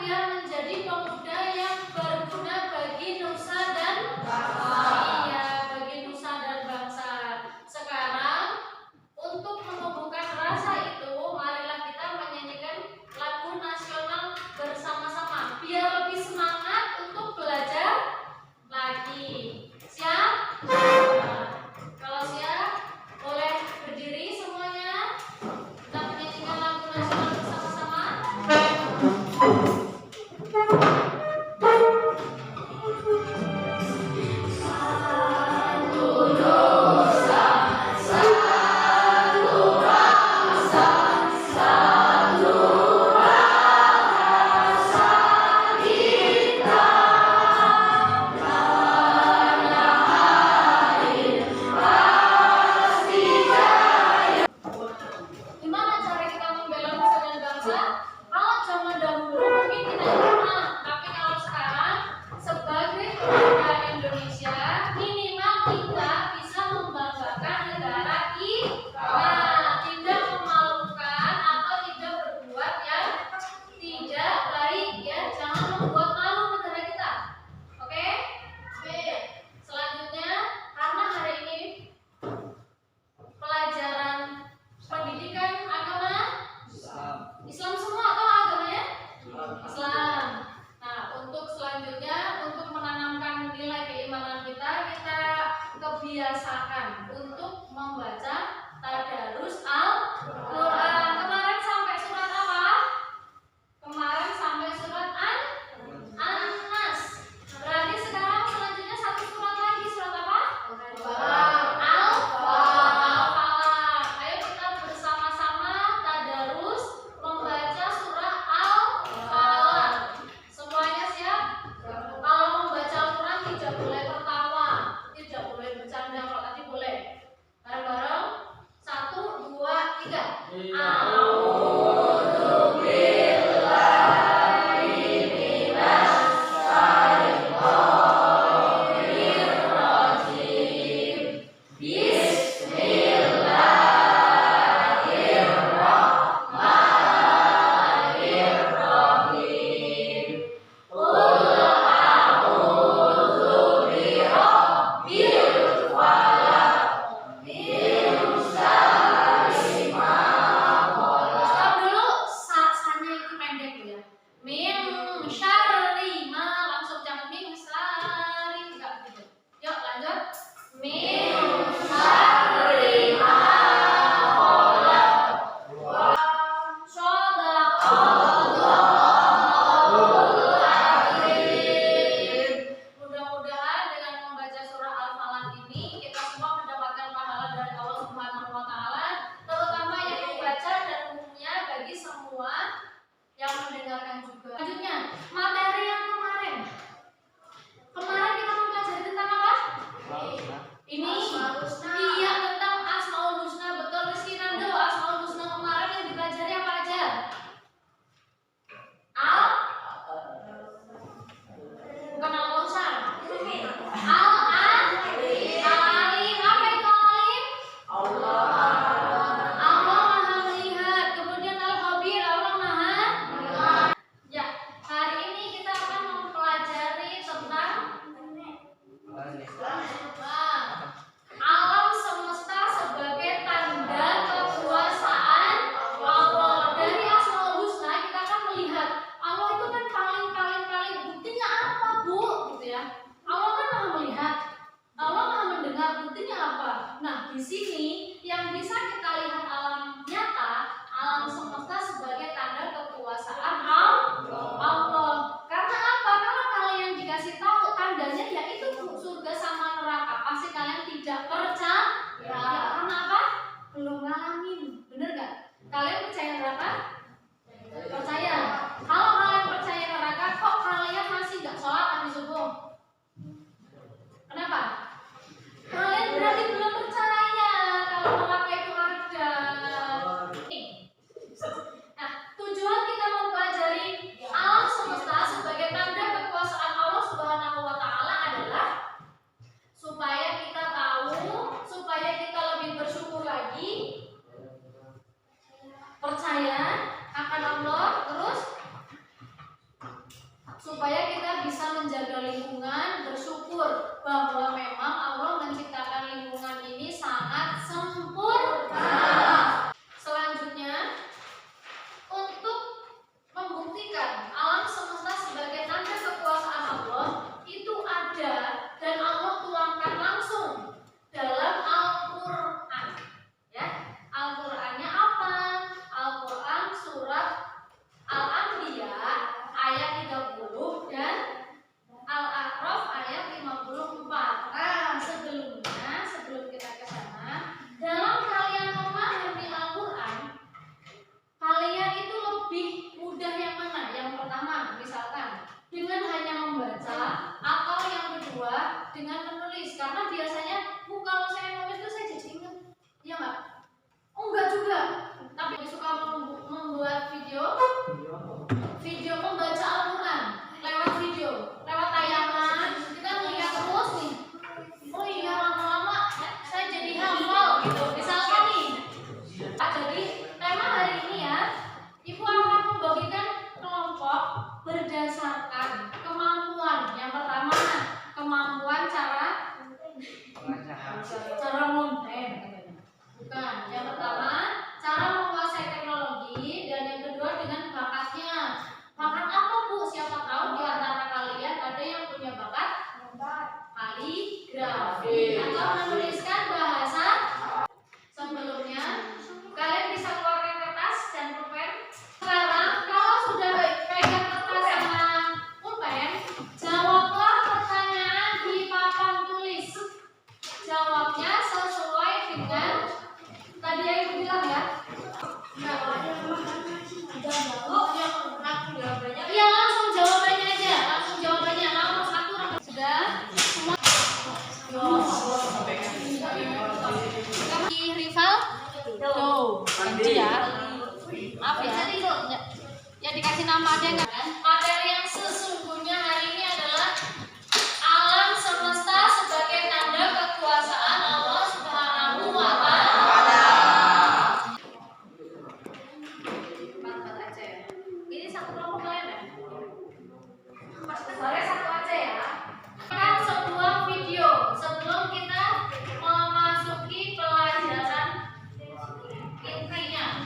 biar menjadi pemuda yang berguna bagi nusa dan bangsa. Iya, bagi nusa dan bangsa. Sekarang untuk menumbuhkan rasa itu, marilah kita menyanyikan lagu nasional bersama-sama biar lebih semangat untuk belajar lagi. Siap? Nah, kalau siap, boleh berdiri semuanya. Kita menyanyikan lagu nasional bersama-sama. Kebiasakan untuk membaca tadarus Al-Quran. Kemarin sampai surat apa? Kemarin sampai surat An-Nas. Berarti sekarang selanjutnya satu surat lagi. Surat apa? Al-Falaq. Ayo kita bersama-sama tadarus membaca surah Al-Falaq. Semuanya siap? Kalau membaca Al-Quran tidak boleh tertawa, tidak boleh bercanda. Kalau tadi boleh. Bareng-bareng. 1, 2, 3. Alam semesta sebagai tanda kekuasaan Allah. Dari Asmaul Husna kita akan melihat Allah itu kan paling di sini yang bisa kita lihat alam nyata, alam semesta sebagai tanda kekuasaan Allah. Karena apa? Kalau kalian dikasih tahu tandanya yaitu surga sama neraka, pasti kalian tidak percaya. Ya, karena apa? Belum ngalamin. Bener nggak? Kalian percaya neraka? Percaya. Kalau kalian percaya neraka, kok kalian masih nggak sholat habis subuh? Kenapa? Kalian berarti belum percaya kalau neraka itu ada. Nah, tujuan kita mempelajari alam semesta sebagai tanda kekuasaan Allah Subhanahu wa Ta'ala adalah supaya kita tahu, supaya kita lebih bersyukur lagi, percaya akan Allah, terus supaya kita bisa menjaga lingkungan, bersyukur bahwa memang Allah menciptakan lingkungan ini sangat sempurna. Selanjutnya, untuk membuktikan alam semesta sebagai tanda kekuasaan Allah itu ada dan Allah tuangkan langsung dalam Al-Quran. Ya, Al-Qurannya apa? Al-Quran surat Al-Anbiya ayat 30 dan Al-A'raf ayat 54. Nah, sebelum kita ke sana, dalam kalian memahami Al-Quran, kalian itu lebih mudah yang mana? Yang pertama, misalkan dengan hanya membaca, atau yang kedua dengan menulis. Karena biasanya kalau saya nulis itu saya jadi ingat, iya nggak? Oh enggak juga. Tapi suka membuat video membaca Al-Quran lewat video, lewat tayangan. Kita melihat terus nih. Oh iya, lama-lama saya jadi hafal gitu. Misalkan nih. Jadi tema hari ini ya, Ibu akan membagikan kelompok berdasarkan kemampuan. Yang pertama, kemampuan cara ngomong. Bukan. Yang pertama, cara menguasai teknologi, dan yang kedua dengan bakatnya. Bakat apa, Bu? Siapa tahu di antara kalian ada yang punya bakat kaligrafi atau menuliskan bahasa. Sebelumnya, kalian bisa keluarkan kertas dan pulpen. Sekarang, kalau sudah pegang kertas sama pulpen, jawablah pertanyaan di papan tulis. Jawabnya sesuai dengan tadi yang Ibu bilang ya. Iya, langsung jawabannya aja. Langsung jawabannya. Langsung satu. Sudah? Semua? Rival? Tuh. Ganti ya. Maaf ya. Ya dikasih nama aja enggak kan? Materi yang sesungguhnya hari ini adalah alam semesta sebagai tanda kekuasaan Allah Subhanahu wa Ta'ala. Empat aja ya. Ini satu kelompok kalian ya? Boleh satu aja ya. Kan sebuah video sebelum kita memasuki pelajaran intinya.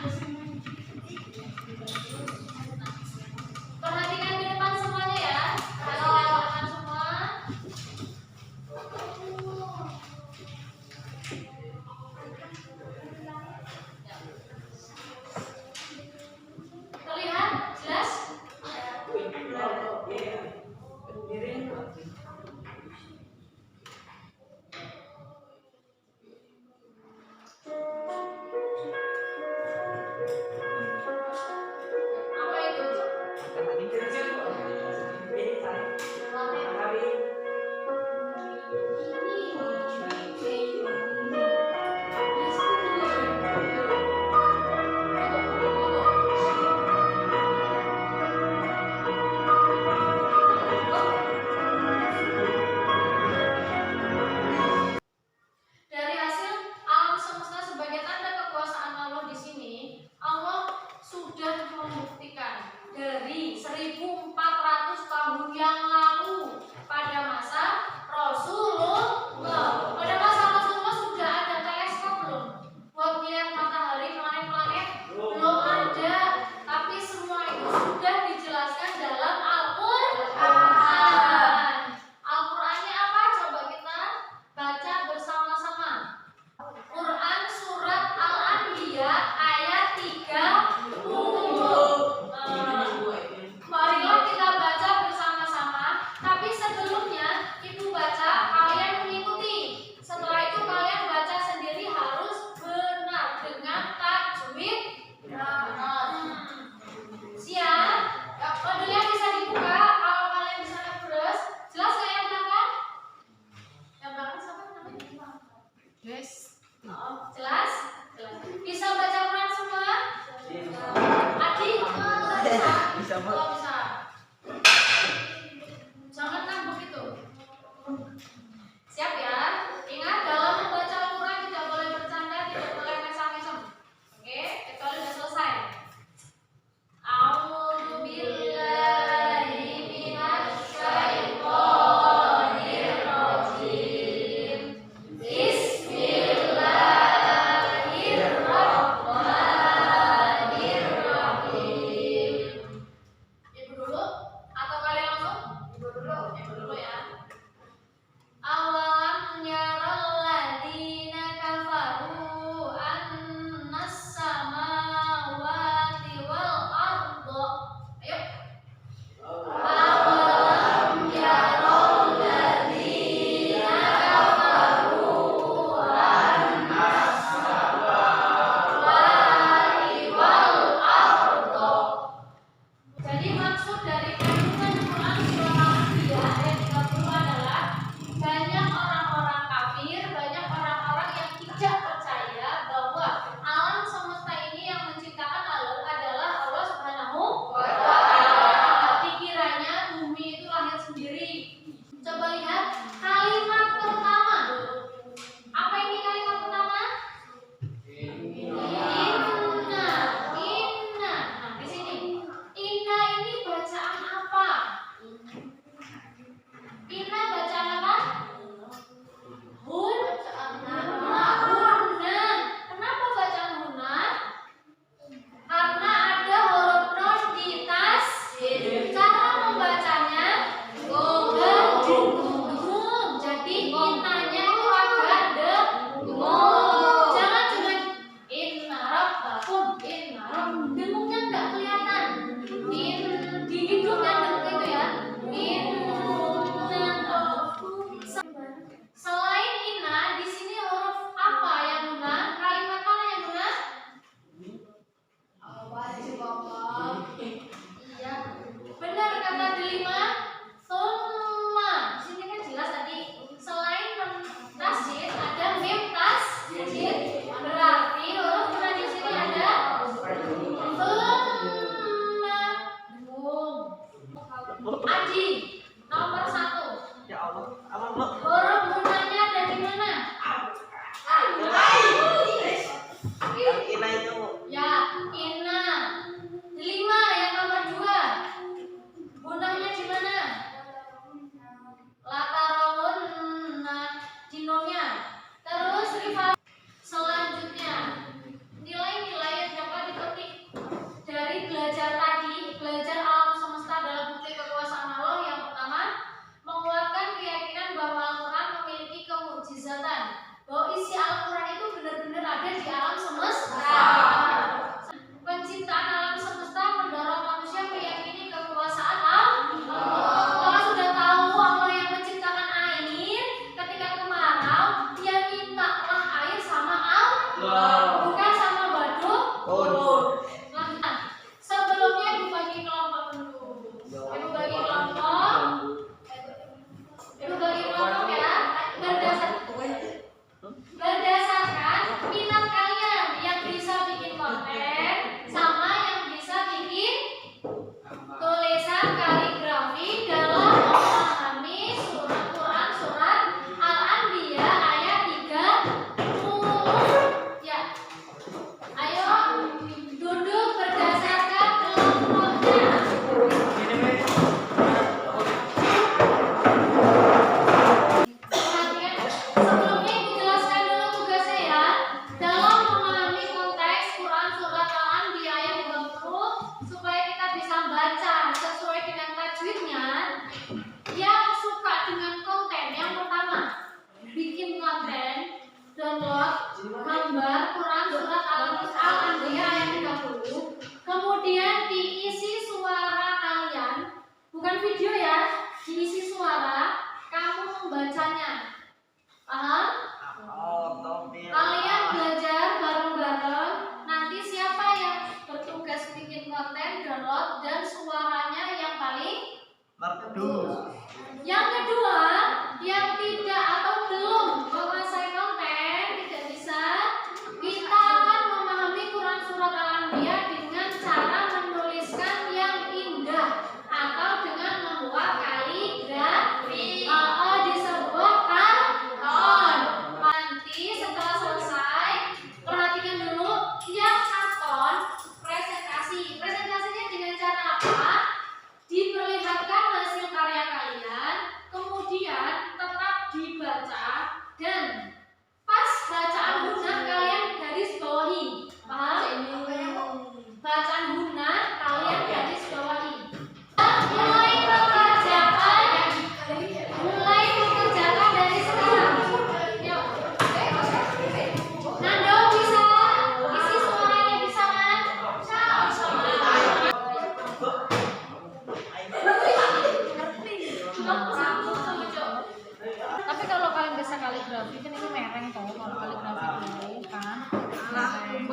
bahasa kaligrafi kan ini mereng toh, kalau kaligrafi kan mereng.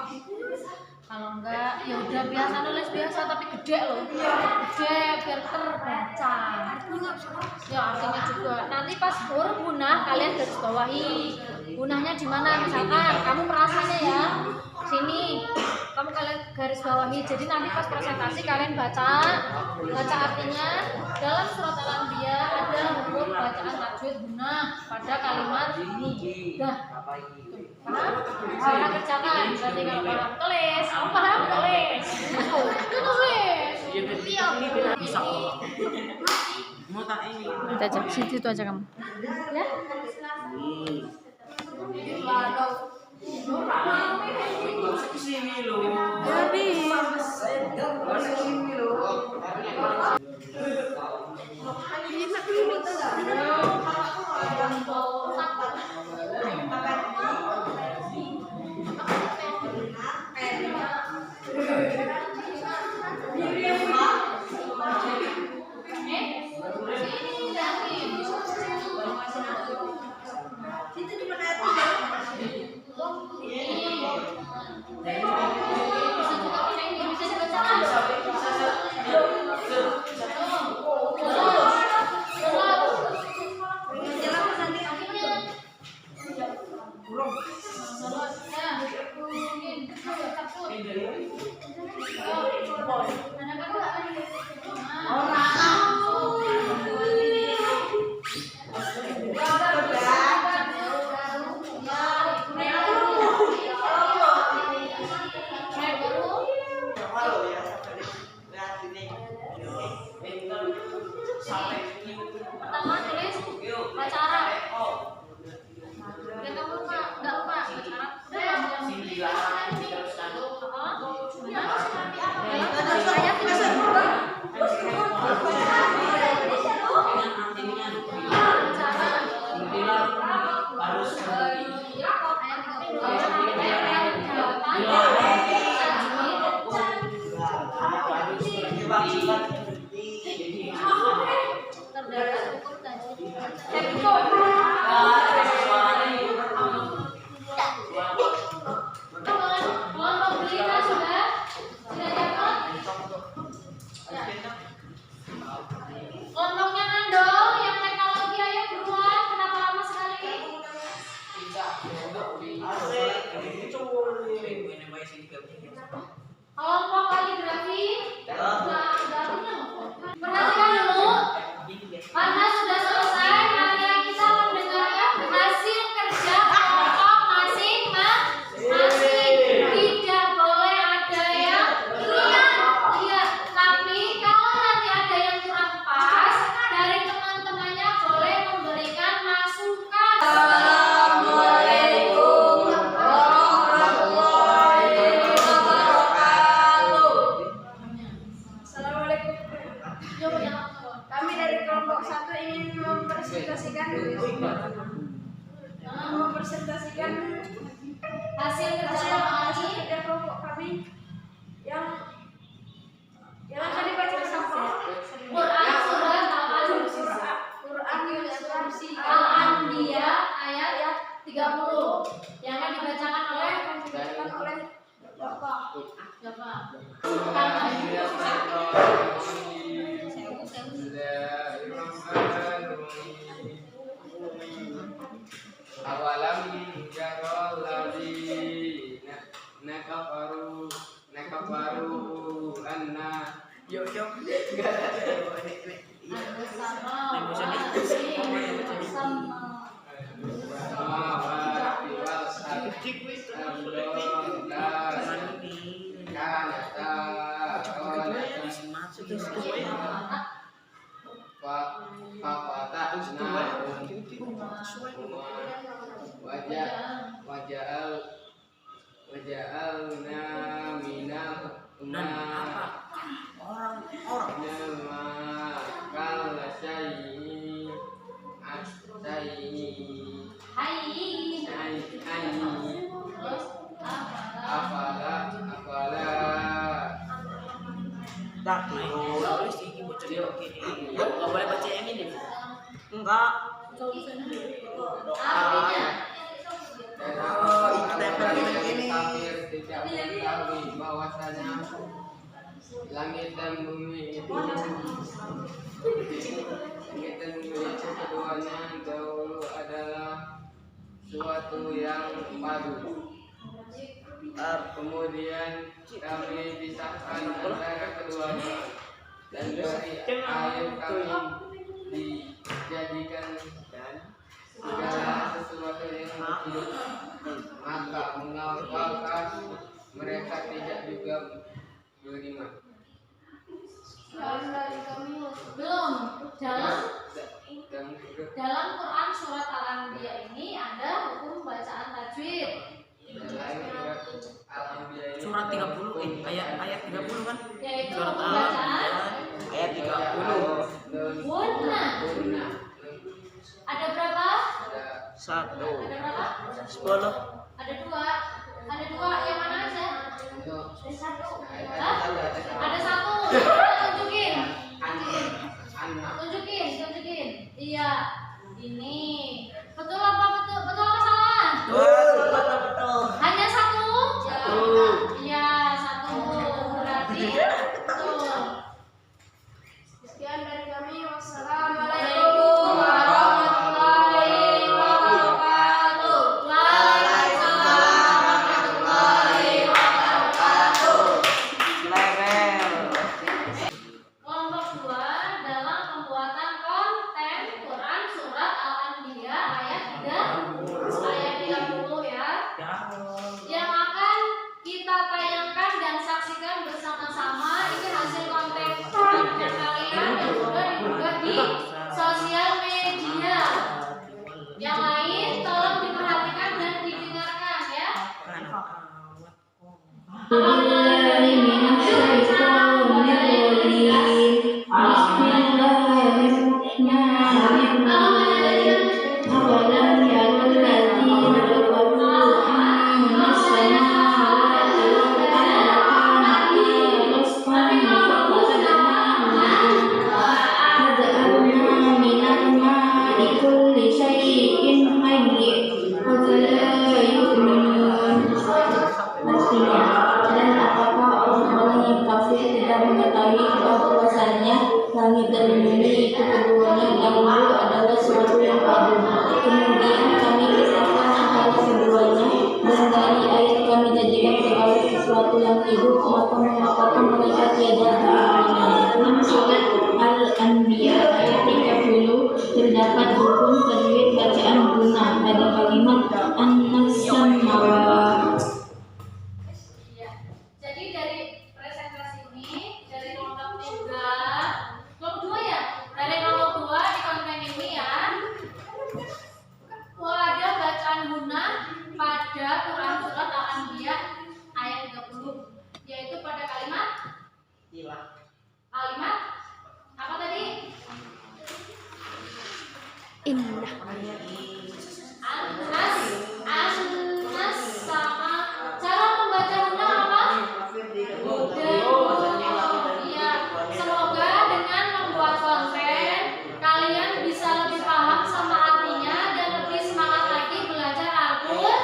Kalau enggak ya udah biasa nulis biasa tapi gede loh, gede biar terbaca. Ya artinya juga nanti pas huruf gunah kalian garis bawahi gunahnya di mana, misalkan kamu merasanya ya sini kamu kalian garis bawahi, jadi nanti pas presentasi kalian baca artinya. Dalam surat Al-Anbiya ada hukum bacaan tajwid gunah pada kalimat ini. Dah paham? Paham kerjakan, berarti kalau paham tulis, kamu paham tulis, itu tulis. Bisa mau tak ini Itu aja, situ aja kamu ya. sini lo pertama tulis baca Arab. Biar kamu lupa, nggak lupa baca Arab. Kelompoknya Nando yang teknologi, ayo buruan, kenapa lama sekali? Kelompok kaligrafi perhatikan dulu, karena sudah selesai maka kita mendengarkan hasil kerja kelompok masing-masing. Tidak boleh ada yang iya, tapi kalau nanti ada yang kurang pas dari teman-temannya boleh memberikan masukan. Assalamualaikum warahmatullahi wabarakatuh. Assalamualaikum. Kami dari kelompok 1 ingin mempresentasikan Hasil kerja hasil kami kerja kelompok kami yang akan dibaca bersama. Quran surat Al-Anbiya ayat 30 yang akan dibacakan oleh Bapak. awalam jarol ladina nakafaru anna yuk waja'alna minal orang kala syai'i afala tak tulis ini bocor ini. Enggak boleh baca yang ini. Enggak. dan bumi itu langit dan bumi itu keduanya dahulu adalah suatu yang baru. Kemudian kami pisahkan antara keduanya dan dari air kami dijadikan segala sesuatu yang hidup. Maka mengapakah mereka tidak juga beriman? Belum. Dalam Quran surat Al-Anbiya ini ada hukum bacaan tajwid. Surat 30 ayat 30 kan? Yaitu Surat hukum bacaan ayat 30. Gunna. Ada berapa? 1 Ada berapa? 10. Ada dua. Ada dua yang mana aja? Ada satu. Hah? Ada satu. Tunjukin. Tunjukin. Iya. Ini. Betul apa betul? Betul apa salah? Betul. Hanya satu? Iya, satu. Berarti betul. Sekian dari kami. Wassalamualaikum warahmatullahi wabarakatuh. Waalaikumsalam warahmatullahi wabarakatuh. Kelompok 2 dalam pembuatan konten Quran surat Al-Anbiya ayat 30 ya. Yang akan kita tayangkan dan saksikan bersama-sama ini hasil konten kalian yang sudah diunggah di sosial media. Yang lain tolong diperhatikan dan didengarkan ya. Dan apakah orang-orang yang kafir tidak mengetahui bahwasanya langit dan bumi itu keduanya dahulu adalah suatu yang baru. Kemudian kami pisahkan antara keduanya dan dari air kami jadikan segala sesuatu yang hidup, maka mengatakan mereka tiada beriman. Surat Al-Anbiya ayat 30 terdapat hukum tajwid bacaan guna pada kalimat an-samawat. Ya. Jadi dari presentasi ini dari kelompok 2 ya. Dari kelompok 2 di konten ini ya. Ada bacaan guna pada Quran surat Al-Anbiya ayat 30 yaitu pada kalimat apa tadi? An-nas sama cara membaca guna apa? Iya, semoga dengan membuat konten kalian bisa lebih paham sama artinya dan lebih semangat lagi belajar Al-Quran.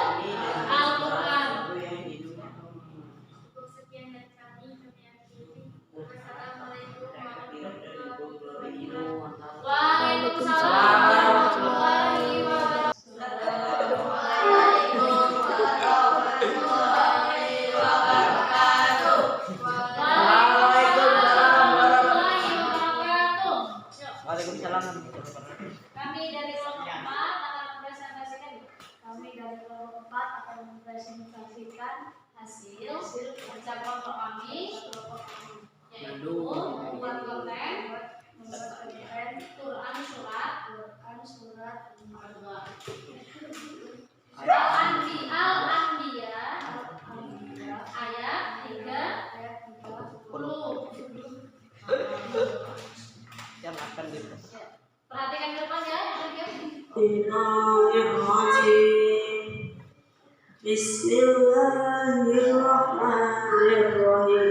Sekian dari kami akhiri. Wassalamualaikum warahmatullahi wabarakatuh. Waalaikumsalam warahmatullahi wabarakatuh. Waalaikumsalam. Kami dari kelompok 4 akan mempresentasikan hasil kerja kelompok kami yaitu membuat konten Quran surat Al-Anbiya ayat 30. Yang akan Perhatikan ke depan ya. Bismillahirrahmanirrahim. Bismillahirrahmanirrahim.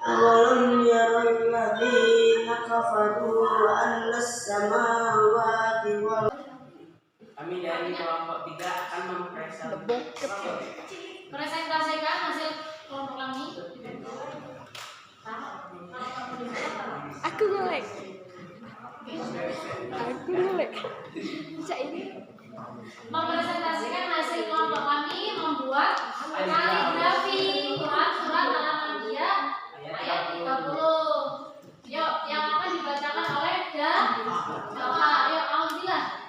Awalam yaral ladzina kafaru anna as-samawati wal Kami dari kelompok 3 akan mempresentasikan Presentasikan hasil kelompok kami. Mempresentasikan hasil kelompok kami membuat kaligrafi Quran surat Al-Anbiya ayat 30. Yuk, yang akan dibacakan oleh Bapak. Yuk, alhamdulillah.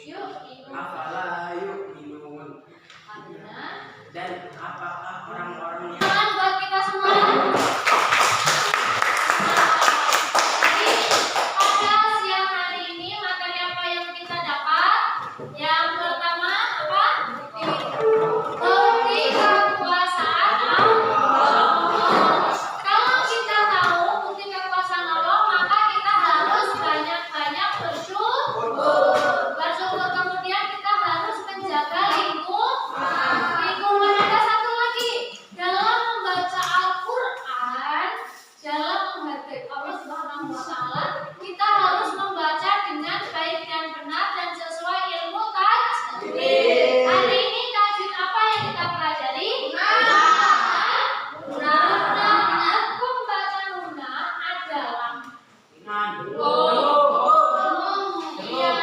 Yuk, Dan apakah orang-orang yang tangan buat kita semua. Jadi pada siang hari ini materi apa yang kita dapat? Yang pertama apa? Bukti kekuasaan Allah. Kalau kita tahu bukti kekuasaan Allah, maka kita harus banyak-banyak bersyukur. Kemudian kita harus menjaga lingkungan. Ada satu lagi, dalam membaca Al-Quran, dalam menghargai Allah Subhanahu wa Ta'ala, kita harus membaca dengan baik dan benar dan sesuai ilmu tajwid. Hari ini tajwid apa yang kita pelajari? Hukum baca nuna adalah iya,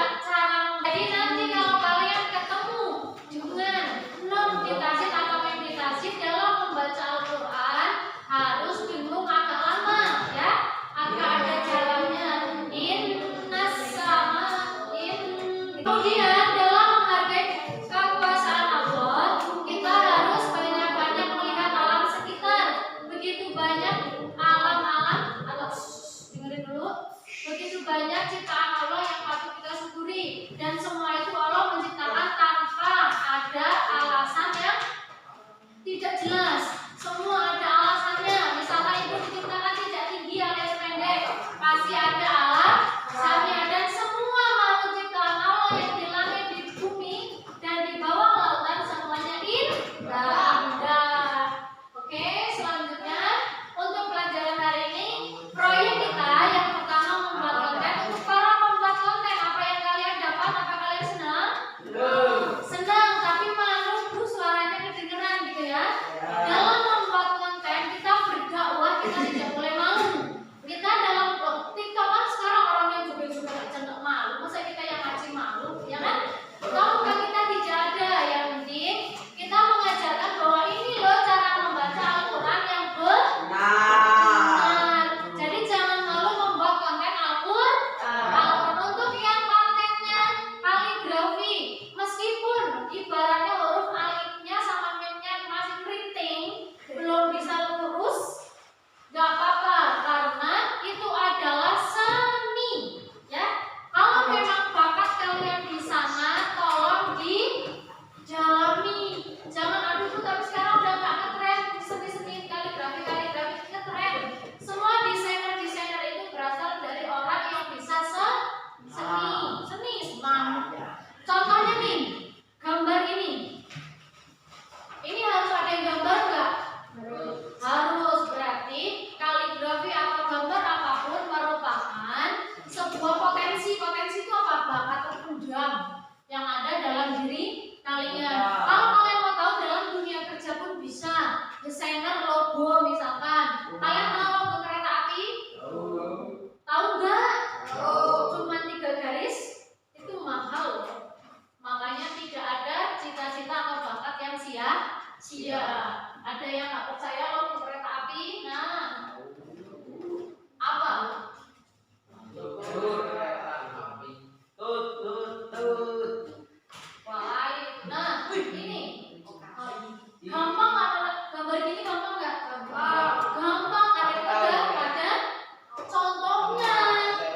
jadi nanti kalau kalian ketemu dengan non meditasi atau meditasi dalam membaca Al-Quran harus bingung agak lama ya, agak ada jalannya. Innas sama kemudian dalam menghargai kekuasaan Allah, kita harus banyak-banyak melihat alam sekitar. Begitu banyak alam-alam atau dengerin dulu. Begitu banyak ciptaan Allah yang patut kita syukuri, dan semua itu Allah menciptakan tanpa ada alasan yang tidak jelas. Semua ada alasannya. Misalnya itu diciptakan tidak tinggi alias pendek, pasti ada alasannya. Dan semua makhluk ciptaan Allah yang di langit, di bumi, dan di bawah lautan semuanya indah. Oke, selanjutnya untuk pelajaran hari ini, proyek kita yang pertama membuat konten. Untuk para pembuat konten, apa yang kalian dapat? Apa kalian senang? Senang, tapi malu bu, suaranya kedengeran gitu ya. Dalam membuat konten, kita berdakwah, kita tidak boleh malu. Kita dalam TikTok kan sekarang orang yang juga aja nggak malu. Masa kita yang ngaji malu, ya kan? Tahukah kita tidak ada. Yang penting kita mengajarkan bahwa ini loh cara membaca Al-Quran yang benar. Jadi jangan malu membuat konten Al-Quran. Untuk yang kontennya kaligrafi, meskipun ibaratnya huruf alifnya sama memnya masih keriting, belum bisa lurus, gak apa-apa, karena itu adalah seni ya. Kalau memang bakat kalian di sana, tolong dijalani. Jangan aduh tuh, tapi sekarang udah gak ngetren seni kaligrafi ngetren. Semua desainer itu berasal dari orang yang bisa seni semangat. Contohnya nih, gambar ini harus ada yang gambar nggak? Harus. Berarti kaligrafi atau gambar apapun merupakan sebuah potensi. Potensi itu apa? Bakat terpendam yang ada dalam diri kalian. Kalau kalian mau tahu, dalam dunia kerja pun bisa. Desainer logo misalkan. Kalian tahu logo kereta api? Tahu nggak? Cuma 3 garis itu mahal loh. Makanya tidak ada cita-cita atau bakat yang sia-sia. Ada yang nggak percaya logo kereta api? Nah, apa? Wah, nah ini gampang nggak? Gambar gini gampang nggak? Gampang. Ada contohnya.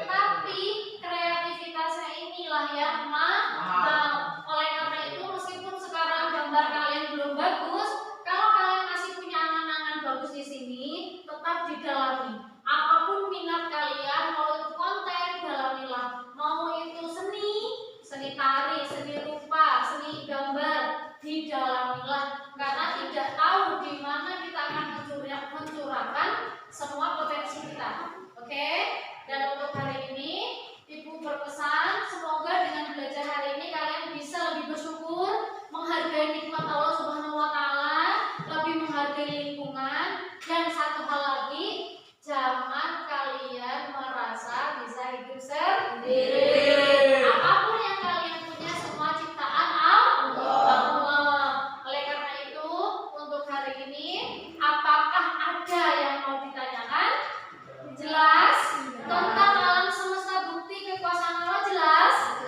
Tapi kreativitasnya inilah yang mahal. Oleh karena itu, meskipun sekarang gambar kalian belum bagus, kalau kalian masih punya angan-angan Oke? Dan untuk hari ini Ibu berpesan semoga dengan belajar hari ini kalian bisa lebih bersyukur, menghargai nikmat Allah Subhanahu wa taala, lebih menghargai lingkungan, dan satu hal lagi, jangan kalian merasa bisa hidup sendiri. Apapun yang kalian punya semua ciptaan Allah. Oleh karena itu, untuk hari ini apakah ada yang mau ditanyakan? Jelas? Tentang alam semesta bukti kekuasaan Allah jelas?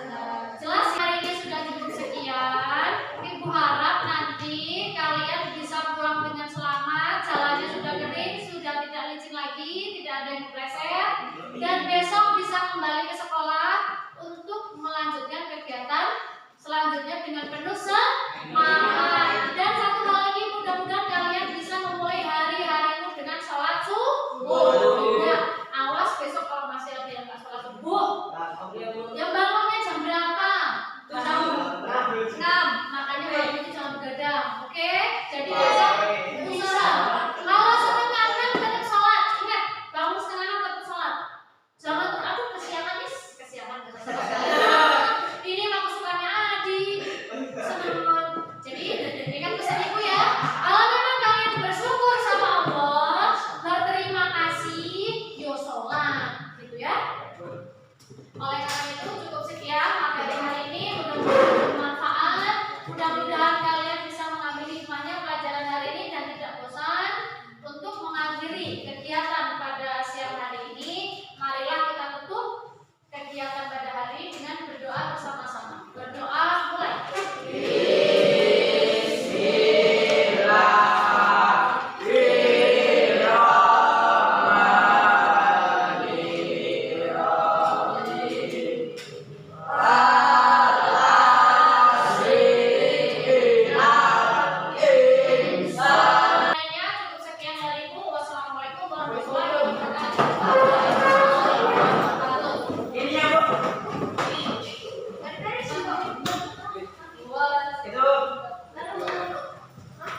Jelas. Hari ini sudah cukup sekian. Ibu harap nanti kalian bisa pulang dengan selamat. Jalannya sudah kering, sudah tidak licin lagi, tidak ada yang meleset. Dan besok bisa kembali ke sekolah untuk melanjutkan kegiatan selanjutnya dengan penuh semangat. Dan satu hal lagi, mudah-mudahan kalian bisa memulai hari-harimu dengan sholat subuh. Ya, awas besok kalau masih ada yang nggak sholat subuh. Yang bangunnya jam berapa? Jam 6. Makanya malam itu jangan begadang. Oke? Jadi besok bisa. Kalau setengah 6 tetap sholat. Ingat, bangun setengah 6 tetap sholat. Jangan aduh kesiangan nih, kesiangan. Ini emang kesukaannya Adi. Seneng. Jadi ingat pesan ibu ya. Kalau memang kalian bersyukur sama Allah, berterima kasih, yo sholat, gitu ya. Oleh karena itu cukup sekian materi hari ini. Mudah-mudahan bermanfaat. Mudah-mudahan kalian bisa mengambil hikmahnya pelajaran hari ini dan tidak bosan. Untuk mengakhiri kegiatan pada siang hari ini, marilah kita tutup kegiatan pada hari dengan berdoa bersama-sama. Berdoa mulai. Cukup sekian dariku. Wassalamualaikum warahmatullahi wabarakatuh. Ini ya, Bu. Dua. Itu.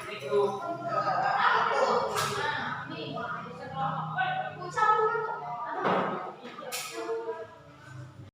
Itu.